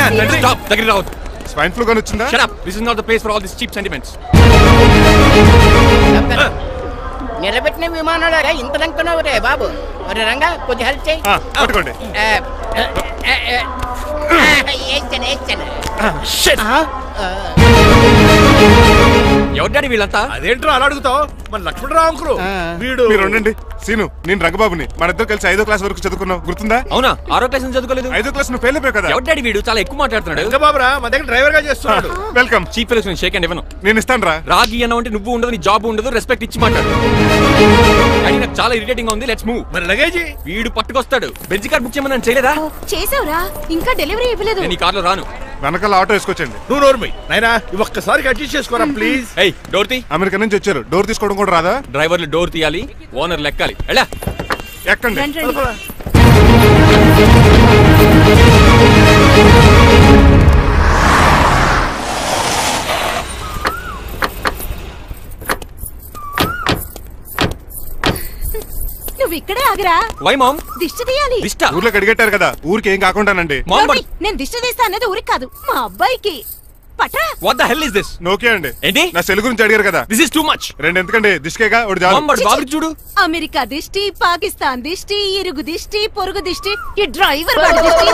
Stop. దగ్గరికి రావద్దు. Swine flu గాని వచ్చిందా? Shut up. This is not the place for all these cheap sentiments. నిలబెట్టిన విమానాలు ఇంత లంకున్నావు రే బాబు. మరి రంగా కొద్ది హెల్ప్ చేయి. పట్టుకోండి. ఎవరు డాడీ వీళ్ళంతా? అదేంట్రా అలా అడుగుతావు? మన లక్ష్మణరావు అంకులు వీడు. మీరు ఉండండి. సీను, నేను రంగబాబుని. మన ఇద్దరు కలిసి 5వ క్లాస్ వరకు చదువుకున్నావు, గుర్తుందా? అవునా? 6వ క్లాస్ నుంచి చదువుకోలేదు. 5వ క్లాస్ నువ్వు ఫెయిల్ అయిపోయావు కదా. ఎవరు డాడీ వీడు? చాలా ఎక్కువ మాట్లాడుతున్నాడు. రంగబాబురా, మన దగ్గర డ్రైవర్ గా చేస్తున్నాడు. వెల్కమ్. చీఫ్ ఫెలోస్ నేను షేక్ అండ్ ఇవ్వను. నేను ఇస్తాను రా. రాగి అన్న అంటే నువ్వు ఉండదు, నీ జాబ్ ఉండదు, రెస్పెక్ట్ ఇచ్చి మాట్లాడు. డాడీ నాకు చాలా ఇరిటేటింగ్ గా ఉంది. Let's move. మరి లగేజ్ వీడు పట్టుకొస్తాడు. బెంజ్ కార్ బుక్ చేయమని చేయలేదా? చేసావురా, ఇంకా డెలివరీ ఇవ్వలేదు. నేను ఈ కార్లో రాను. వెనకాల ఆటో వేసుకొచ్చండి. నువ్వు నోర్మై నాయనా, ఒక్కసారి అడ్జస్ట్ చేసుకోరా ప్లీజ్. ఏయ్, డోర్ తీ. అమెరికా నుంచి వచ్చారు, డోర్ తీసుకోవడం కూడా రాదా? డ్రైవర్లు డోర్ తీయాలి, ఓనర్ లెక్కాలి. ఎలా ఎక్కండి. నువ్వు ఇక్కడే ఆగిరా. Why ma'am? దిష్టి తీయాలి. దిష్ట? ఊర్లో కడిగట్టారు కదా, ఊరికి ఏం కాకుండానండి. నేను దిష్టి తీస్తా అనేది ఊరికి కాదు, మా అబ్బాయికి. పట్రా. What the hell is this? నోకే అండి. ఏంటి? నా సెల్ గురించి అడిగారు కదా. This is too much. రెండు ఎందుకండి, దిష్కేగా ఒకటి చాలు. బాబు చూడు. అమెరికా దిష్టి, పాకిస్తాన్ దిష్టి, ఇరుగు దిష్టి, పొరుగు దిష్టి, ఈ డ్రైవర్ వాడి దిష్టి.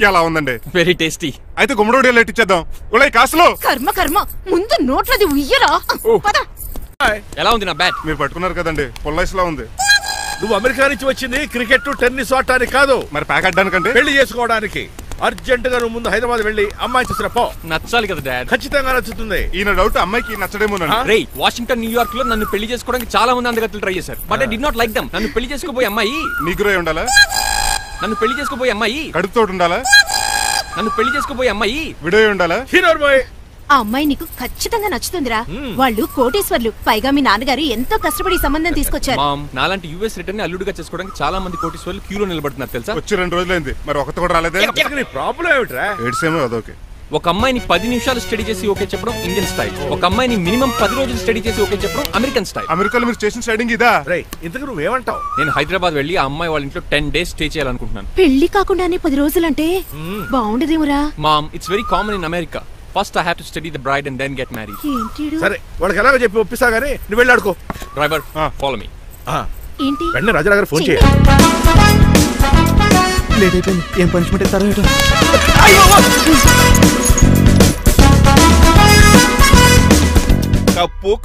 ఎలా ఉందండి? Very tasty. అయితే గుమ్మడి లెట్ ఇచ్చేద్దాం. ఉలై కాసులో. కర్మ కర్మ, ముందు నోట్లది ఉయ్యరా. ఎలా ఉంది నా బ్యాట్? మీరు పట్టుకున్నారు కదండి, పొల్లైస్ లా ఉంది. నువ్వు అమెరికా నుంచి వచ్చింది క్రికెట్ టెన్నిస్ ఆడటానికి కాదు, మరి ప్యాక్ అడ్డానికంటే. పెళ్లి చేసుకోవడానికి. అర్జెంట్ గా నువ్వు ముందు హైదరాబాద్ వెళ్ళి అమ్మాయి చూసిన పో. నచ్చాలి కదా డాడ్. ఖచ్చితంగా నచ్చుతుంది. ఈయన డౌట్ అమ్మాయికి నచ్చడేమోనండి. రేయ్, వాషింగ్టన్ న్యూయార్క్ లో నన్ను పెళ్లి చేసుకోవడానికి చాలా మంది అందగత్తలు ట్రై చేశారు. But I did not like them. నన్ను పెళ్లి చేసుకోబోయే అమ్మాయి నీగురై ఉండాలా? నన్ను పెళ్లి చేసుకోబోయే అమ్మాయి కడుపుతోటి ఉండాలా? నన్ను పెళ్లి చేసుకోబోయే అమ్మాయి విడో ఉండాలా? Hero boy. ఆ అమ్మాయి నీకు ఖచ్చితంగా నచ్చుతుందిరా. వాళ్ళు కోటీశ్వర్లు, పైగా మీ నాన్నగారు ఎంతో కష్టపడి సంబంధం తీసుకొచ్చారు. మామ్, నాలాంటి యుఎస్ రిటర్న్ అల్లుడిగా చేసుకోవడానికి చాలా మంది కోటీశ్వర్లు క్యూలో నిలబడుతున్నారు తెలుసా? వచ్చి 2 రోజులైంది, మరి ఒకటి కూడా రాలేదే. ప్రాబ్లం ఏమిట్రా? ఏడ్సేమో అదొకే. ఒక అమ్మాయిని 10 నిమిషాలు స్టడీ చేసి ఓకే చెప్పడం ఇండియన్ స్టైల్. ఒక అమ్మాయిని మినిమం 10 రోజులు స్టడీ చేసి ఓకే చెప్పడం అమెరికన్ స్టైల్. అమెరికాలో మీరు చేసిన స్టడీంగ్ ఇదా? ఇంతకు నువ్వేమంటావు? నేను హైదరాబాద్ వెళ్ళి ఆ అమ్మాయి వాళ్ళ ఇంట్లో 10 days స్టే చేయాలనుకుంటున్నాను. పెళ్లి కాకుండానే 10 రోజులంటే బాగుండదేమురా? Mom, it's very common in America. First I have to study the bride and then get married. సరే, వాళ్ళకి ఎలాగో చెప్పి ఒప్పిస్తా గానీ నువ్వు వెళ్ళి ఆడుకో. Driver, follow me. ఏంటి? వెంటనే రాజా గారు ఫోన్ చేయాలి. లేట్ అయిపోయింది. ఏం పనిష్మెంట్ ఇస్తారో ఏంటో.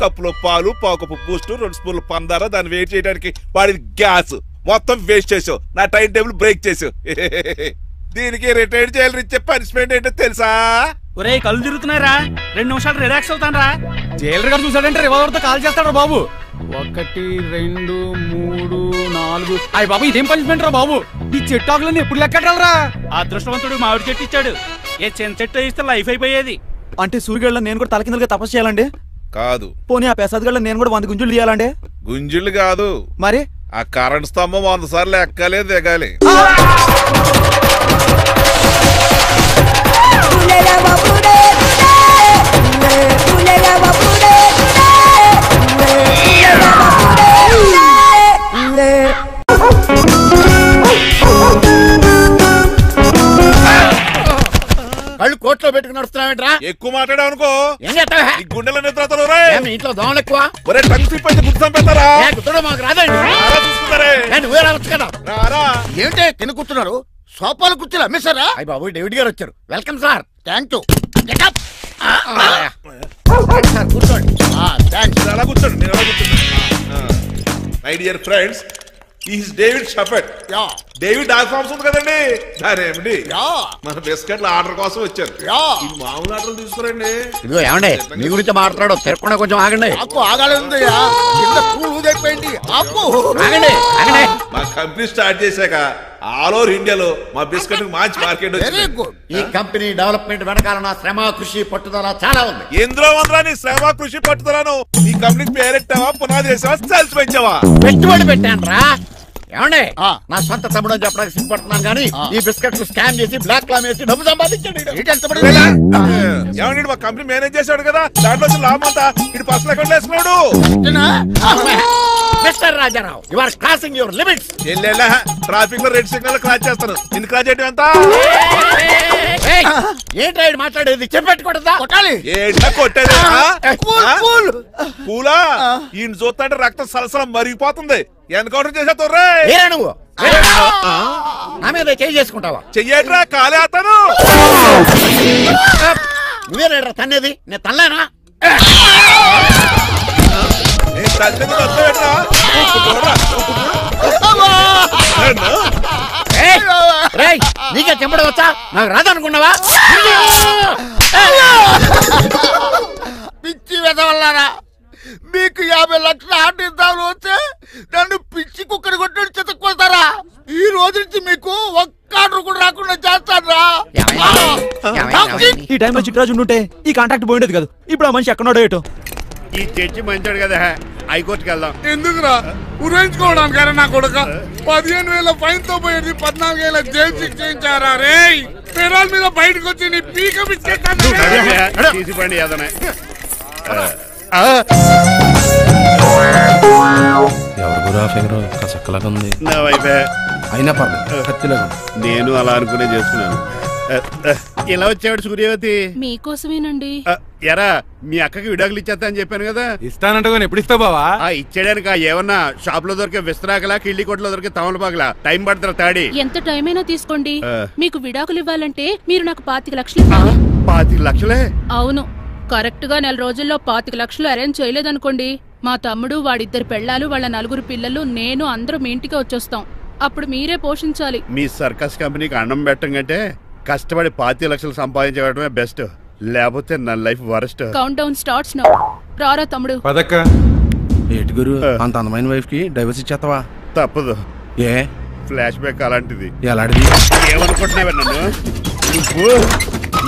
కప్పులో పాలు, పావుకప్పు బూస్ట్, 2 స్పూన్లు పందార, దాన్ని వెయిట్ చేయడానికి వాడిది గ్యాస్ మొత్తం వేస్ట్ చేసావు. నా టైం టేబుల్ బ్రేక్ చేసావు. దీనికి రిటైర్ చేయాలి. ఇచ్చే పనిష్మెంట్ ఏంటో తెలుసా? ఒరే, కళ్ళు తిరుగుతున్నారా? 2 నిమిషాలు రిలాక్స్ అవుతాను రా. జైలర్ గారు చూసాడంటే రివాల్వర్ తో కాల్ చేస్తాడు బాబు. 1 2 3 4. అయ్య బాబు, ఇదేం పనిష్మెంట్ రా బాబు? ఈ చెట్టు ఆకులన్నీ ఎప్పుడు లెక్కడరా? అదృష్టవంతుడు మామిడి చెట్టు ఇచ్చాడు. ఏ చిన్న చెట్టు ఇస్తే లైఫ్ అయిపోయేది. అంటే సూర్యుగళ్ళ నేను కూడా తలకిందలుగా తపస్సు చేయాలండి? కాదు. పోనీ ఆ పెసాద్ నేను కూడా 100 గుంజులు తీయాలండి? గుంజులు కాదు, మరి ఆ కరెంట్ స్తంభం 100 సార్లు ఎక్కాలి, దిగాలి. కళ్ళు కోట్లో పెట్టుకుని నడుస్తున్నావేంట్రా? ఎక్కువ మాట్లాడావు అనుకో గుండెల నిద్రతలు. ఇంట్లో దోమలు ఎక్కువ. ఒరే, టంగ్ స్లిప్ అయితే గుర్తు చంపేస్తారా? మాకు రాదండి. నువ్వే రావచ్చు కదా. ఏంటే తిని కూర్చున్నారు? సోఫాలు కూర్చొని అమ్మేశారా? అయ్యి బాబు, డేవిడ్ గారు వచ్చారు. Welcome sir. Thank you. కూర్చోండి. అలా కూర్చోండి, నేను అలా కూర్చోండి. My dear friends, is David Shepherd. David dog farms ఉంది కదండి, దానేమిటి మన బిస్కెట్ల ఆర్డర్ కోసం వచ్చారు. మామూలు ఆర్డర్ తీసుకురండి. ఇదిగో ఏమండి, మీ గురించి మాట్లాడు, తిరగకుండా కొంచెం ఆగండి. మా కంపెనీ స్టార్ట్ చేశాక ఆల్ ఓవర్ ఇండియాలో మా బిస్కెట్ మంచి మార్కెట్. ఈ కంపెనీ డెవలప్మెంట్ వెనకాల నా శ్రమ, కృషి, పట్టుదల చాలా ఉంది. ఎందులో ఉందా నీ శ్రమ, కృషి, పట్టుదలను? ఈ కంపెనీకి పేరెట్టావా, పునాది వేసావా, సేల్స్ పెంచావా? పెట్టుబడి పెట్టాను రా. ఏమండి, నా సొంత తమ్ముడు అని చెప్పడానికి సిగ్గుపడుతున్నాను కానీ ఈ బిస్కెట్లు స్కామ్ చేసి బ్లాక్ క్లామ్ వేసి డబ్బు సంపాదించాడు. ఏమండి, మా కంపెనీ మేనేజ్ చేశాడు కదా, దాంట్లో లాభం అంతా ఇటు పర్సనల్ అకౌంట్ వేసుకున్నాడు. Mister Rajarao you are crossing your limits. చెల్లెలా ట్రాఫిక్ లో రెడ్ సిగ్నల్ క్రాస్ చేస్తాను. నిన్ను క్రాస్ చేయడం ఎంత? ఏంటి ఆయన మాట్లాడేది? చెప్పెట్టుకూడదా? కొట్టాలి. ఏంటా కొట్టేది? పూలా ఈయన చూస్తుంటే రక్తం సలసలం మరిగిపోతుంది. ఎన్కౌంటర్ చేసేతోర్రే నువ్వు నా మీద చేయి చేసుకుంటావా? చెయ్యట్రా కాలే అతను. నువ్వేనా తన్నేది? నేను తనలేనా? నీకే చెంపడం వచ్చా? నాకు రాదనుకున్నావా? పిచ్చి వెదవల్లారా, మీకు 50 లక్షల ఆటిద్దాలు వస్తే నన్ను పిచ్చి కుక్కడి కొట్టి చెతక్కుపోతారా? ఈ రోజు నుంచి మీకు ఒక్క ఆర్డర్ కూడా రాకుండా చేస్తారా? ఈ టైంలో చిట్రాజు ఉంటే ఈ కాంటాక్ట్ పోయిండేది కదా. ఇప్పుడు ఆ మనిషి ఎక్కడో ఏటో. ఈ చర్చి మంచాడు కదా, హైకోర్టుకి వెళ్దాం. ఎందుకురా ఉరేంచుకోవడానికి? నా కొడుక 15,000 ఫైన్ తో పోయేది 14,000 జైలు శిక్ష చేయించారా రే? పెరాల మీద బయటకు వచ్చి నీ పీక తీసిపండి ఏదనే. నా వైఫే అయినా పర్లేదు, కత్తిలాగా నేను అలా అనుకునే చేసుకున్నాను. ఇలా వచ్చాడు సూర్యవతి. మీకోసమేనండి. ఎరా మీ అక్కకి విడాకులు ఇచ్చేస్తా అని చెప్పాను కదా. ఇస్తానంటే ఎప్పుడు ఇస్తావు బావా? ఇచ్చేయడానికి ఏమన్నా షాప్ లో దొరికే విస్తరాకలా, కిళ్ళి కొట్లో దొరికే తమలపాకలా టైం పడతారా? తాడి ఎంత టైం అయినా తీసుకోండి. మీకు విడాకులు ఇవ్వాలంటే మీరు నాకు 25 లక్షలు ఇవ్వాలి. 25 లక్షలే? అవును. కరెక్ట్ గా 4 రోజుల్లో 25 లక్షలు అరేంజ్ చేయలేదనుకోండి, మా తమ్ముడు, వాడిద్దరు పెళ్ళాలు, వాళ్ళ 4 పిల్లలు, నేను అందరూ మీ ఇంటికి వచ్చేస్తాం. అప్పుడు మీరే పోషించాలి. మీ సర్కస్ కంపెనీకి అన్నం పెట్టం కంటే కష్టపడి 25 లక్షలు సంపాదించడమే బెస్ట్. లేకపోతే నా life worst. Count down starts now. రారా తమ్ముడు. పదక్క. ఏటి గురు, అంత అందమైన వైఫ్ కి డైవర్స్ ఇచ్చేస్తావా? తప్పదు. ఏ ఫ్లాష్ బ్యాక్ అలాంటిది. ఎలాంటిది? ఏమనుకుంటున్నావా నన్ను? నువ్వు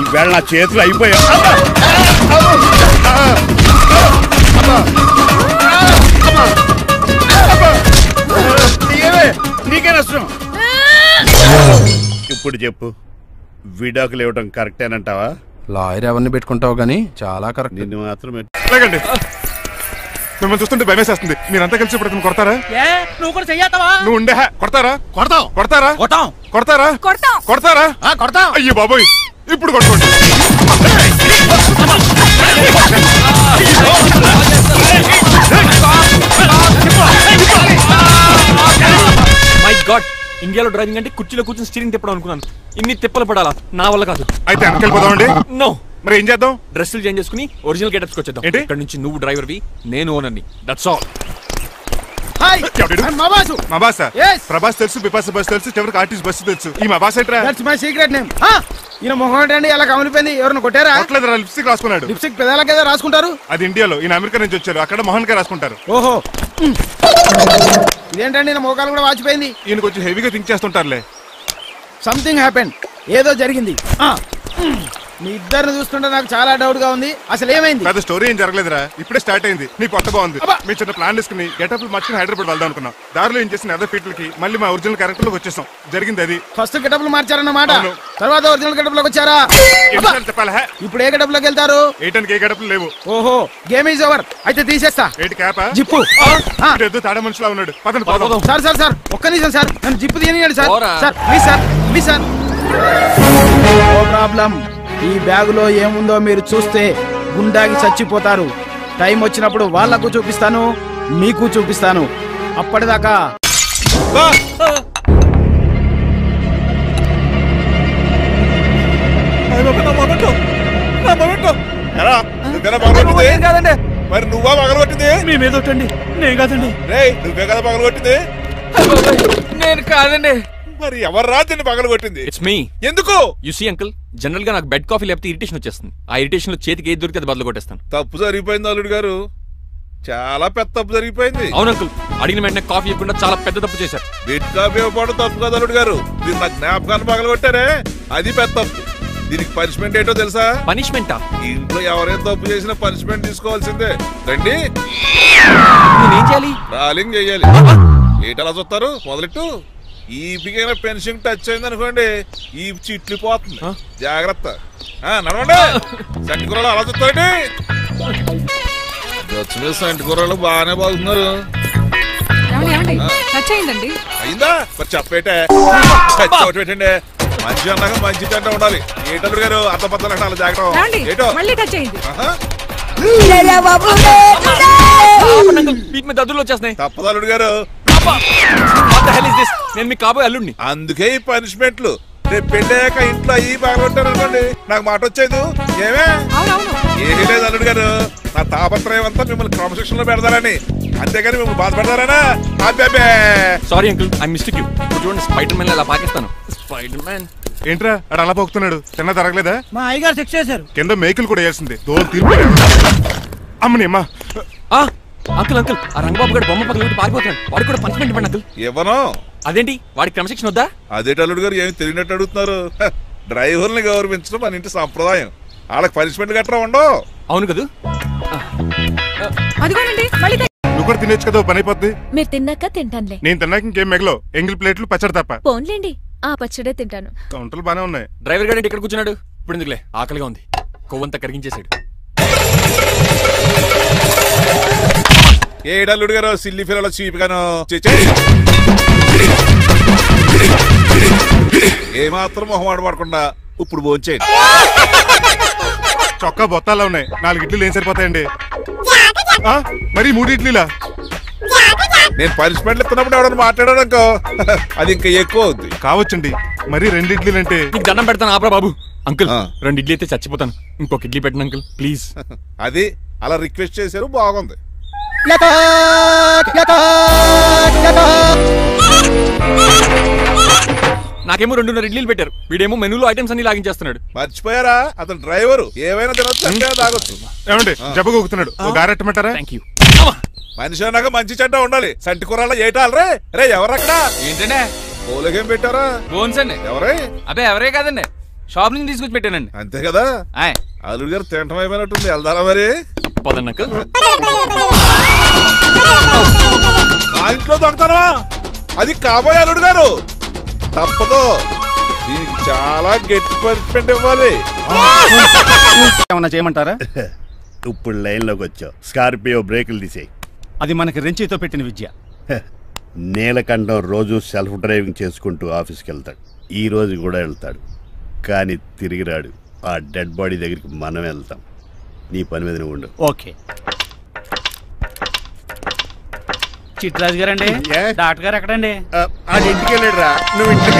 ఈవేళ నా చేతులు అయిపోయా. నీకే నష్టం. ఇప్పుడు చెప్పు, విడాకులు ఇవ్వడం కరెక్టేనంటావా? లాయర్ ఎవరిని పెట్టుకుంటావు గానీ చాలా కరెక్ట్. నిన్ను మాత్రమే. లేకండి, మిమ్మల్ని చూస్తుంటే భయమేసేస్తుంది. మీరంతా కలిసి ఇప్పుడు కొడతారా? నువ్వు కూడా చెయ్యతావా? నువ్వు ఉండే కొడతారా? కొడతాం. కొడతారా? కొట్టాం. కొడతారా? కొడతారా? కొడతాం. అయ్యో బాబోయ్, ఇప్పుడు కొట్టుకోండి. మై గాడ్, ఇండియాలో డ్రైవింగ్ అంటే కుర్చీలో కూర్చొని స్టీరింగ్ తిప్పడం అనుకున్నాను. ఇన్ని తిప్పలు పడాలా? నా వల్ల కాదు. అయితే వెనకెళ్ళిపోదామండి. నో. మరి ఏం చేద్దాం? డ్రెస్సులు చేంజ్ చేసుకుని ఒరిజినల్ గెటప్స్కి వచ్చేద్దాం. ఏంటి? ఇక్కడ నుంచి నువ్వు డ్రైవర్వి, నేను ఓనర్ని. That's all. హాయ్, మా బాసు. మా బాస? Yes. ప్రభాస్ తెలుసు, బిపాస బస్ తెలుసు, చివరికి ఆర్టిస్ట్ బస్సు తెలుసు. ఈ మా బాస్ ఏంట్రా? That's my secret name. ఈయన మొహం ఏంటండి అలా కమిలిపోయింది? ఎవరిని కొట్టారా? కొట్టలేదురా, లిప్స్టిక్ రాసుకున్నాడు. లిప్స్టిక్ పెదాల కదా రాసుకుంటారు? అది ఇండియాలో, ఈయన అమెరికా నుంచి వచ్చారు. అక్కడ మోహన్ గారు రాసుకుంటారు. ఓహో, ఇదేంటండి నా మోకాలు కూడా వాచిపోయింది. ఈయన కొంచెం హెవీగా థింక్ చేస్తుంటారులే. సంథింగ్ హ్యాపెన్, ఏదో జరిగింది. మీ ఇద్దరిని చూస్తుంటే నాకు చాలా డౌట్ గా ఉంది. అసలు ఏమైంది? పెద్ద స్టోరీ ఏం జరగలేదురా, ఇప్పుడే స్టార్ట్ అయింది. నీ కొత్త బాగుంది. మీ చిన్న ప్లాన్ తీసుకుని గెటప్లు మార్చుకుని హైదరాబాద్ వెళ్దాం అనుకున్నాం. దారిలో ఏం చేసిన అదర్ ఫీట్లకి మళ్ళీ మా ఒరిజినల్ క్యారెక్టర్ లోకి వచ్చేసాం. జరిగింది అది. ఫస్ట్ గెటప్లు మార్చారన్నమాట, తర్వాత ఒరిజినల్ గెటప్ లోకి వచ్చారా? చెప్పాలా? ఇప్పుడు ఏ గెటప్ లోకి వెళ్తారు? ఏటానికి ఏ గెటప్లు లేవు. ఓహో, గేమ్ ఈజ్ ఓవర్. అయితే తీసేస్తా. ఏంటి క్యాపా? జిప్పు. తాడ మనుషులా ఉన్నాడు. పదండి పోదాం. సార్ సార్ సార్, ఒక్క నిమిషం సార్, నన్ను జిప్పు తీయనియండి సార్. పోరా. Sir please sir, please sir. No problem. ఈ బ్యాగులో ఏముందో మీరు చూస్తే గుండాకి చచ్చిపోతారు. టైం వచ్చినప్పుడు వాళ్లకు చూపిస్తాను, మీకు చూపిస్తాను. అప్పటిదాకా కాదండి. మరి నువ్వా పగలగొట్టింది? మీ మీద ఒట్టండి. నేను కాదండి. రేయ్, నువ్వే కదా పగలగొట్టింది? నేను కాదండి. మరి ఎవర్రా దీన్ని పగలగొట్టింది? It's me. ఎందుకు? యు సీ అంకుల్, జనరల్ గా నాకు బెడ్ కాఫీ లేకపోతే ఇరిటేషన్ వచ్చేస్తుంది. ఆ ఇరిటేషన్ లో చేతికి ఏది దొరికితే అది బదులు కొట్టేస్తాను. తప్పు జరిగిపోయింది అల్లుడు గారు, చాలా పెద్ద తప్పు జరిగిపోయింది. అవును అంకుల్, అడిగిన వెంటనే కాఫీ ఇవ్వకుండా చాలా పెద్ద తప్పు చేశారు. బెడ్ కాఫీ ఇవ్వడం తప్పు కదా అల్లుడు గారు, దీన్ని నా జ్ఞాపకాన్ని పగలగొట్టారే, అది పెద్ద తప్పు. దీనికి పనిష్మెంట్ ఏంటో తెలుసా? పనిష్మెంటా? ఇంట్లో ఎవరైనా తప్పు చేసినా పనిష్మెంట్ తీసుకోవాల్సిందే. రండి, నేనేం చేయాలి? రాలింగ్ చెయ్యాలి. ఏటలా చూస్తారు? మొదలెట్టు. ఈ బిగైన పెన్షన్ టచ్ అయింది అనుకోండి, ఈ చిట్లు పోతుంది. జాగ్రత్త. నడవండి. సంటి కూరలు అలా చూస్తారండి. సంటి కూరలు బాగానే బాగుతున్నారు. ఏమండి టచ్ అయిందండి. అయిందా మరి చెప్పేటే పెట్టండి. మంచి అన్నాక మంచి తింటా ఉండాలి. ఏటల్లుడు గారు అర్థపత్రాలు అలా జాగ్రత్త. ఏటో మళ్ళీ టచ్ అయింది. దద్దులు వచ్చేస్తున్నాయి. తప్పదల్లుడు గారు. నేను మీకు కాబోయే అల్లుడిని. అందుకే ఈ పనిష్మెంట్లు. రేపు పెళ్ళాక ఇంట్లో అయ్యి బాగుంటారు అనుకోండి, నాకు మాట వచ్చేది ఏమే ఏమీ లేదు అల్లుడు గారు. నా తాపత్రయం అంతా మిమ్మల్ని క్రమశిక్షణ లో పెడతారని, అంతేగాని మిమ్మల్ని బాధపడతారనా? Sorry uncle, I mistake you. చూడండి స్పైడర్ మ్యాన్ అలా పాకిస్తాను. స్పైడర్ మ్యాన్ ఏంట్రా అడు అలా పోతున్నాడు? తిన్నా తరగలేదా? మా అయ్యగారు శిక్ష చేశారు. కింద మేకులు కూడా వేయాల్సిందే. తోలు తీర్పు అమ్మని అమ్మా. అంకుల్ అంకుల్ ఆ రంగబాబు గారు బొమ్మ పక్కన పారిపోతున్నాడు. వాడికి కూడా పనిష్మెంట్ ఇవ్వండి అంకుల్. ఇవ్వను. అదేంటి వాడికి క్రమశిక్షణ వద్దా? అదేంటి అల్లుడు గారు ఏమి తెలియనట్టు అడుగుతున్నారు? డ్రైవర్ని గౌరవించడం మన ఇంటి సంప్రదాయం. వాళ్ళకి పనిష్మెంట్ గట్రా ఉండవు. అవును కదా. అదిగోనండి మళ్ళీ. నువ్వు కూడా తినేచ్చు కదా, పని అయిపోద్ది. మీరు తిన్నాక తింటానులే. నేను తిన్నాక ఇంకేం మిగలవు. ఎంగిల్ ప్లేట్లు పచ్చడి తప్ప. పోన్లేండి, ఆ పచ్చడే తింటాను. కౌంటర్లు బానే ఉన్నాయి. డ్రైవర్ గారు ఇక్కడ కూర్చున్నాడు. ఇప్పుడు ఎందుకులే, ఆకలిగా ఉంది. కొవ్వంతా కరిగించేశాడు. ఏడల్లుడు గారు సిల్లి ఫిరలో చీపిగాను ఏమాత్రం మొహమాట పడకుండా ఇప్పుడు భోంచేయండి. చొక్కా బొత్తాల్లో ఉన్నాయి. 4 ఇడ్లీలు ఏం సరిపోతాయండి? మరి 3 ఇడ్లీలా? నేను పనిష్మెంట్లు ఇస్తున్నప్పుడు ఎవడన్నా మాట్లాడాడు అనుకో, అది ఇంకా ఎక్కువ అవుద్ది. కావచ్చండి, మరి 2 ఇడ్లీలు అంటే. నీకు దండం పెడతాను ఆపరా బాబు. అంకుల్ 2 ఇడ్లీ అయితే చచ్చిపోతాను. ఇంకొక ఇడ్లీ పెట్టండి అంకుల్ ప్లీజ్. అది అలా రిక్వెస్ట్ చేశారు, బాగుంది. నాకేమో 2.5 ఇడ్లీలు పెట్టారు. వీడేమో మెనూలో ఐటమ్స్ అన్ని లాగించేస్తున్నాడు. మర్చిపోయారా, అతను డ్రైవరు. ఏమైనా తినొచ్చు, అంటే తాగొచ్చు. ఏమండి జబ్బగొక్కుతున్నాడు, ఓ గారెట్టమంటారా? థాంక్యూ. మనిషి అన్నాక మంచి చెడ్డ ఉండాలి. సంటి కూరల్లో ఏటాలరే. రే ఎవరక్కడ? ఏంటంటే పోలేకేం పెట్టారా? బోన్స్ అండి. ఎవరే? అబ్బే ఎవరే కాదండి, షాప్ నుంచి తీసుకొచ్చి పెట్టానండి. అంతే కదా. అల్లుడు గారు తింటం అయిపోయినట్టుంది. వెళ్దారా మరి? పదండి అంకుల్. మా ఇంట్లో దొంగతారా? అది కాబోయే అల్లుడు గారు. తప్పదు, దీనికి చాలా గట్టి పనిష్మెంట్ ఇవ్వాలి. ఏమన్నా చేయమంటారా? ఇప్పుడు లైన్ లోకి వచ్చావు. స్కార్పియో బ్రేకులు తీసేయి. అది మనకి రెంచితో పెట్టిన విద్య. నీలకంఠం రోజు సెల్ఫ్ డ్రైవింగ్ చేసుకుంటూ ఆఫీస్కి వెళ్తాడు. ఈ రోజు కూడా వెళ్తాడు, కానీ తిరిగి రాడు. ఆ డెడ్ బాడీ దగ్గరికి మనం వెళ్తాం. నీ పని మీద నువ్వు ఉండు. ఓకే. చిట్రాజు గారండి, డాక్టర్ గారు ఎక్కడండి? ఇంటికి వెళ్ళాడు రా. నువ్వు ఇంటికి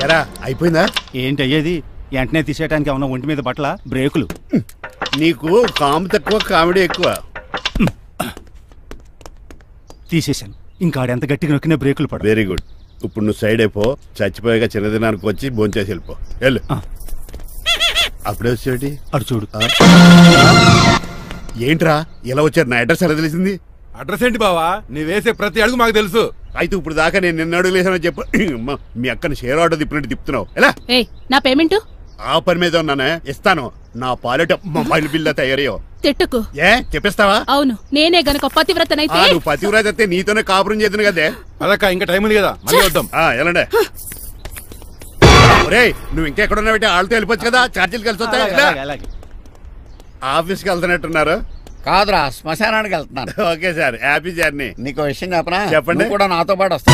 ఎరా అయిపోయిందా? ఏంటి అయ్యేది? వెంటనే తీసేయడానికి ఏమన్నా ఒంటి మీద బట్టల బ్రేకులు? నీకు కాము తక్కువ, కామెడీ ఎక్కువ. తీసేశాను. ఇంకా ఆడెంత గట్టిగా నొక్కినా బ్రేకులు పడ. Very good. ఇప్పుడు నువ్వు సైడ్ అయిపో. చచ్చిపోయాక చిన్నదినానికి వచ్చి భోంచేసి వెళ్ళిపో. వెళ్ళు. అప్పుడే వచ్చేటి అటు చూడు. ఏంట్రా ఇలా వచ్చారు? నా అడ్రస్ ఎలా తెలిసింది? అడ్రస్ ఏంటి బావా? నీ వేసే ప్రతి అడుగు మాకు తెలుసు. అయితే ఇప్పుడు దాకా నేను నిన్న అడుగులేసానని చెప్పు. మీ అక్కని షేర్ ఆర్డర్ తిప్పినట్టు తిప్పుతున్నావు. ఎలా? నా పేమెంట్ ఆ పని మీద ఉన్నానే, ఇస్తాను. నా పాలెట మొబైల్ బిల్ తయారయ్యో. తిట్టుకు. ఏ చెప్పిస్తావా? అవును, నేనే గనక పతివ్రతనైతే. నువ్వు పతివ్రత అయితే నీతోనే కాపురం చేతును కదే. అదక్క ఇంకా టైం ఉంది కదా, మళ్ళీ వద్దాం. ఎలాండే నువ్వు ఇంకెక్కడున్నా పెట్టి వాళ్ళతో వెళ్ళిపోవచ్చు కదా. ఛార్జీలు కలిసి వస్తాయి. ఆఫీస్కి వెళ్తున్నట్టున్నారు? కాదురా, శ్మశానానికి వెళ్తున్నాను. Okay sir, happy journey. నీకు విషయం చెప్పనా? చెప్పండి. కూడా నాతో పాటు వస్తా.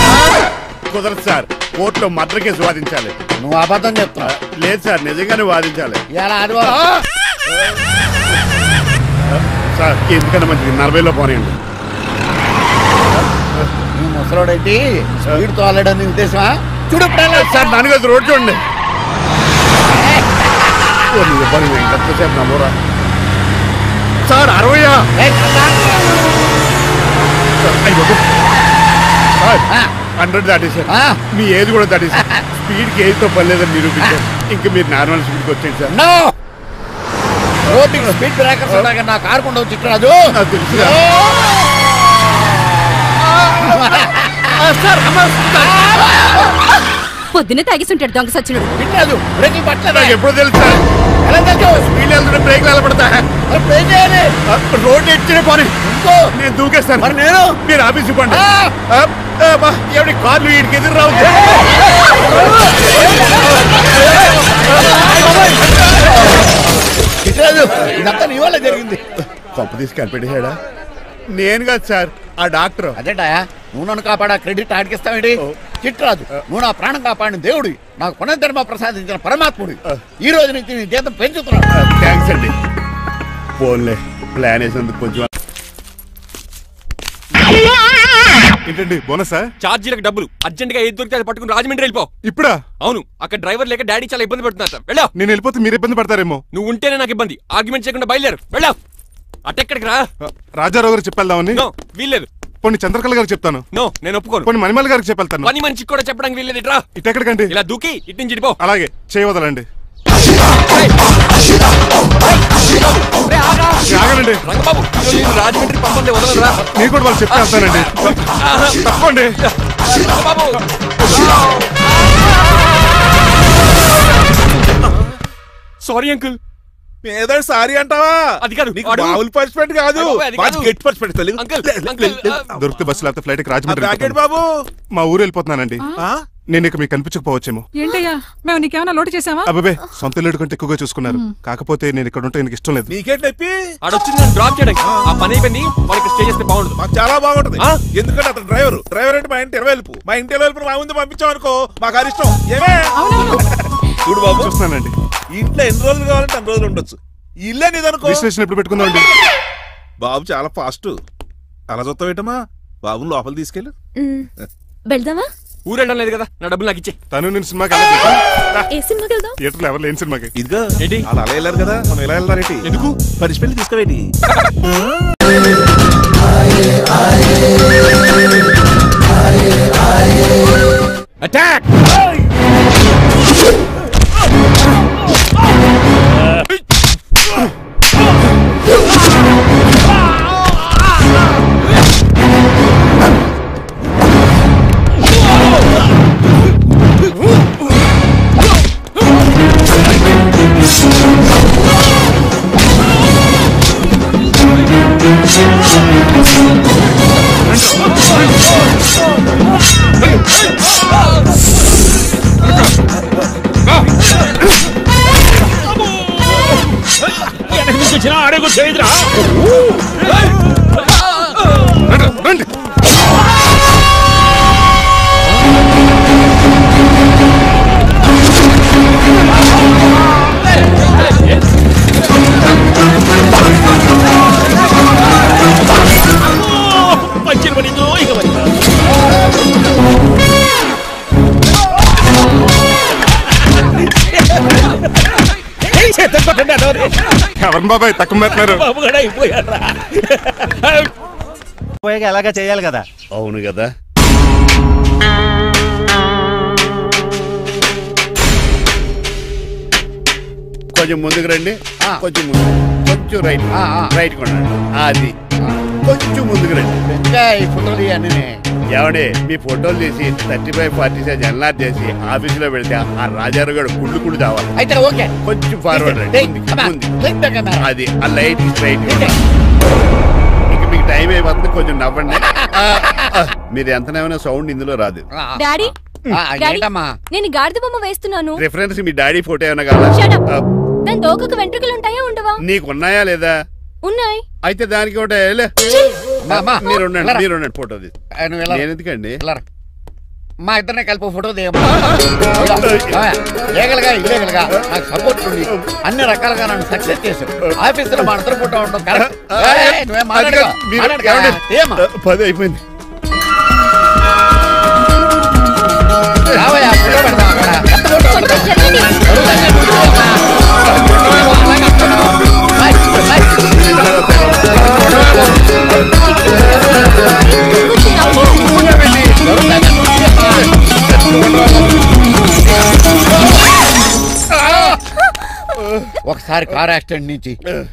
కుదరదు సార్, కోర్టులో మర్డర్ కేసు వాదించాలి. నువ్వు అబద్ధం చెప్తావు. లేదు సార్, నిజంగానే వాదించాలి. సార్ ఎందుకన్నా మంచిది 40లో పోనీయండి. నువ్వు ముసలోడేంటి స్పీడ్ తోలడని ఉద్దేశమా? చూడు సార్, దాని కదా రోడ్ చూడండి. ఎంతసేపు నమ్మరా సార్? 60 100 దాటేశారు. మీ ఏజ్ కూడా దాటేశారు. స్పీడ్కి ఏజ్తో పని లేదని నిరూపించారు. ఇంకా మీరు నార్మల్ స్పీడ్కి వచ్చేది సార్. రోడ్డుకి స్పీడ్ బ్రేకర్స్ ఉండగా నా కారు కొండ చిట్టరాజు. నాకు తెలుసు. పొద్దున్నే తాగిస్తుంటాడు దొంగ సచ్చినుడు. చిట్టరాజు బ్రేకింగ్ పట్టలేదు. నాకు ఎప్పుడు తెలుసు సార్? ఎలా తెలుసు? స్పీడ్ వెళ్తుంటే బ్రేక్ నిలబడతా. రోడ్డు ఎచ్చిన పని నేను దూకేస్తాను. మరి నేను మీరు ఆఫీస్ ఇవ్వండి. ఎవరి కార్లు వీడికి ఎదురు రావు. ఇదంతా నీ వల్ల జరిగింది. కొంప తీసి కనిపెట్టేశాడా? నేను కాదు సార్, ఆ డాక్టర్. అదేంటా నువ్వు నన్ను కాపాడా క్రెడిట్ ఆడికిస్తావేంటి? చిట్రాజు, నువ్వు నా ప్రాణం కాపాడిన దేవుడి, నాకు పునర్ధర్మ ప్రసాదించిన పరమాత్ముడి. ఈ రోజు నుంచి నీ జీతం పెంచుతున్నాను. థ్యాంక్స్ అండి. ఫోన్లే ప్లాన్ వేసినందుకు కొంచెం. ఏంటండి బోనసా? ఛార్జీలకు డబ్బులు అర్జెంట్ గా ఏది దొరికితే అది పట్టుకుని రాజమండ్రి వెళ్ళిపో. ఇప్పుడా? అవును, అక్కడ డ్రైవర్ లేక డాడీ చాలా ఇబ్బంది పడుతున్నారు. వెళ్ళా. నేను వెళ్ళిపోతే మీరు ఇబ్బంది పడతారేమో. నువ్వు ఉంటేనే నాకు ఇబ్బంది. ఆర్గ్యుమెంట్ చేయకుండా బయలుదేరు. వెళ్ళా. అటెక్కడికి రా. రాజారావు గారు చెప్పేద్దామని. వీల్లేదు. కొన్ని చంద్రకళ గారికి చెప్తాను. నో, నేను ఒప్పుకోను. కొన్ని మణిమల్ గారికి చెప్పేళ్తాను. పని మనిషికి కూడా చెప్పడానికి వీల్లేదు. ఇట్రా. ఇటెక్కడికండి? ఇలా దూకి ఇటు నుంచి ఇటుపో. అలాగే చేయవదలండి. ఆగండి రంగబాబు, రాజమండ్రి పంపండి, వదలరా. మీరు కూడా వాళ్ళు చెప్తే వెళ్తానండి. తప్పండి సారీ అంకుల్. ఏదో సారీ అంటావా? అది కాదు, మామూలు పనిష్మెంట్ కాదు, గట్టి పనిష్మెంట్. దొరికితే బస్సు లేకపోతే ఫ్లైట్ రాజమండ్రి. బాబు మా ఊరు వెళ్ళిపోతున్నానండి. నేను ఇక మీకు కనిపించకపోవచ్చేమో. ఏంటయ్యా, మేము నీకేమైనా లోటు చేసావా? అబ్బాబే, సొంత ఇల్లు కంటే ఎక్కువగా చూసుకున్నారు. కాకపోతే నేను ఇక్కడ ఉంటే నాకు ఇష్టం లేదు. నీకేంటి ఆడొచ్చింది నన్ను డ్రాప్ చేయడానికి. ఆ పని అయిపోయింది. వాడికి స్టే చేస్తే బాగుంటుంది. మాకు చాలా బాగుంటుంది. ఎందుకంటే అతను డ్రైవర్ అంటే మా ఇంటి వెళ్ళిపు. మా ఇంటి వెళ్ళిపు మా ముందు పంపించాం అనుకో, మాకు అది ఇష్టం. ఏమే చూడు బాబు, చూస్తున్నానండి. ఇంట్లో ఎన్ని రోజులు కావాలంటే అన్ని రోజులు ఉండొచ్చు. ఇల్లే నీదనుకో. రిజిస్ట్రేషన్ ఎప్పుడు పెట్టుకుందామండి? బాబు చాలా ఫాస్ట్. అలా చూస్తావు ఏంటమ్మా? బాబుని లోపల తీసుకెళ్ళు. వెళ్దామా? ఊరెళ్ళడం లేదు కదా, నా డబ్బులు నాకు ఇచ్చే. తను నేను సినిమాకి థియేటర్లో ఎవరు లేని సినిమాకి. ఇదిగో వాళ్ళు అలా వెళ్ళారు కదా, మనం ఇలా వెళ్ళారేంటి? ఎందుకు? పనిష్మెంట్ తీసుకోవేంటి? అటాక్! ఎవరు బాబాయ్ తక్కువ పెడుతున్నారు? అలాగా చేయాలి కదా. అవును కదా. కొంచెం ముందుకు రండి. కొంచెం ముందు, కొంచెం రైట్, రైట్ కొనండి. అది కొంచెం ముందుకు రండి. ఈ ఫోటోలు ఇవన్నీ ఏమండి, మీ ఫోటోలు తీసి 35-40 సైజ్ ఎన్ఆర్ చేసి ఆఫీసులో పెడితే ఆ రాజారావు గారు కుళ్ళు తావాలి. అయితే ఓకే, కొంచెం ఫార్వర్డ్ రండి. అది ఆ లైట్ స్ట్రైట్. ఇక మీకు టైం అయిపోతుంది, కొంచెం నవ్వండి. మీరు ఎంతనేమైనా సౌండ్ ఇందులో రాదు. డాడీ, నేను గాడిద బొమ్మ వేస్తున్నాను. రిఫరెన్స్ మీ డాడీ ఫోటో ఏమైనా కావాలా? దాని దోకకు వెంట్రుకలు ఉంటాయా ఉండవా? నీకు ఉన్నాయా లేదా? ఉన్నాయి. అయితే దానికి ఉంటాయి. మీరు ఉండండి, ఫోటో తీసి. నేను ఎందుకండి? మా ఇద్దరినే కలిపి ఫోటో లీగల్గా ఇల్లీగల్గా నాకు సపోర్ట్ ఉంది. అన్ని రకాలుగా నన్ను సక్సెస్ చేశారు. ఆఫీసులో మా ఇద్దరు ఫోటో ఉండడం కరెక్ట్. 10 అయిపోయింది. ఒకసారి కార్ యాక్సిడెంట్ నుంచి,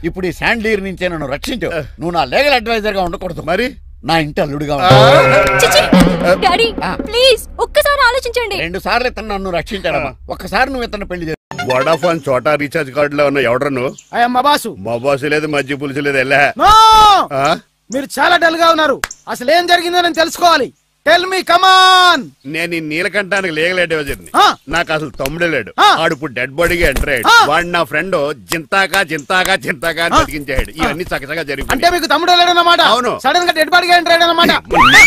ఇప్పుడు ఈ శాండ్లీర్ నుంచే నన్ను రక్షించావు. నువ్వు నా లీగల్ అడ్వైజర్ గా ఉండకూడదు, మరి నా ఇంటి అల్లుడుగా డాడీ ప్లీజ్ ఒక్కసారి ఆలోచించండి. 2 సార్లు ఇతను నన్ను రక్షించాడమ్మా. ఒక్కసారి నువ్వు ఇతను పెళ్లి చేసి వడాఫోన్ చోటా రీఛార్జ్ కార్డులో ఉన్న ఎవడను? మా బాసు లేదు, మధ్య పులుసు లేదు. మీరు చాలా డల్ గా ఉన్నారు. అసలు ఏం జరిగిందో నేను తెలుసుకోవాలి. టెల్ మీ కమాన్. నేను ఈ నీలకంఠానికి లేగలేడు వజర్ని. నాకు అసలు తమ్ముడే లేడు. ఆడు ఇప్పుడు డెడ్ బాడీగా ఎంటర్ అయ్యాడు. వాడు నా ఫ్రెండ్ జింతాగా జింతాగా జింతాగా బతికించాడు. ఇవన్నీ చక్కగా జరిగింది. అంటే మీకు తమ్ముడు లేడన్నమాట. అవును. సడన్ గా డెడ్ బాడీగా ఎంటర్ అయ్యాడన్నమాట.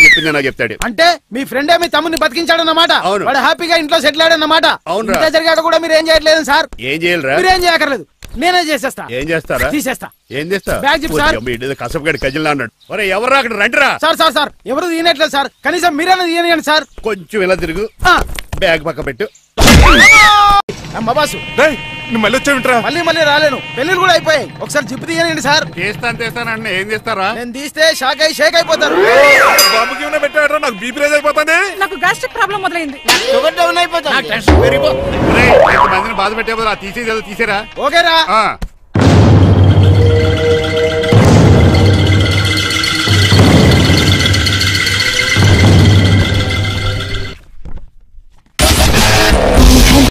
చెప్పింది నాకు చెప్తాడు. అంటే మీ ఫ్రెండే మీ తమ్ముని బతికించాడన్నమాట. అవును. వాడు హ్యాపీగా ఇంట్లో సెటిల్ అయ్యాడన్నమాట. అవును. ఇంత జరిగాక కూడా మీరు ఏం చేయట్లేదు సార్. ఏం చేయాలరా? మీరేం చేయక్కర్లేదు, నేనే చేసేస్తా. ఏం చేస్తారా? తీసేస్తా. ఏం చేస్తా? Bag zip sir. కసపగడి కజిల్లా అన్నాడు. ఒరే ఎవరు అక్కడ రండిరా. సార్ సార్ సార్ ఎవరు తీయనట్లేదు సార్. కనీసం మీరైనా తీయనియండి సార్. కొంచెం ఇలా తిరుగు. బ్యాగ్ పక్క పెట్టు. బాసు నువ్వు మళ్ళీ వచ్చావింట్రా? మళ్ళీ రాలేను. పెళ్లిళ్ళు కూడా అయిపోయాయి. ఒకసారి జిప్ తీయనండి సార్. చేస్తాను ఏం చేస్తారా? నేను తీస్తే షేక్ అయిపోతారు. బాబుకి ఏమైనా పెట్టాడరా? నాకు బీపీ రేజ్ అయిపోతుంది. నాకు గ్యాస్ట్రిక్ ప్రాబ్లం మొదలైంది. షుగర్ డౌన్ అయిపోతుంది. మందిని బాధ పెట్టే తీసేరా. ఓకేరా.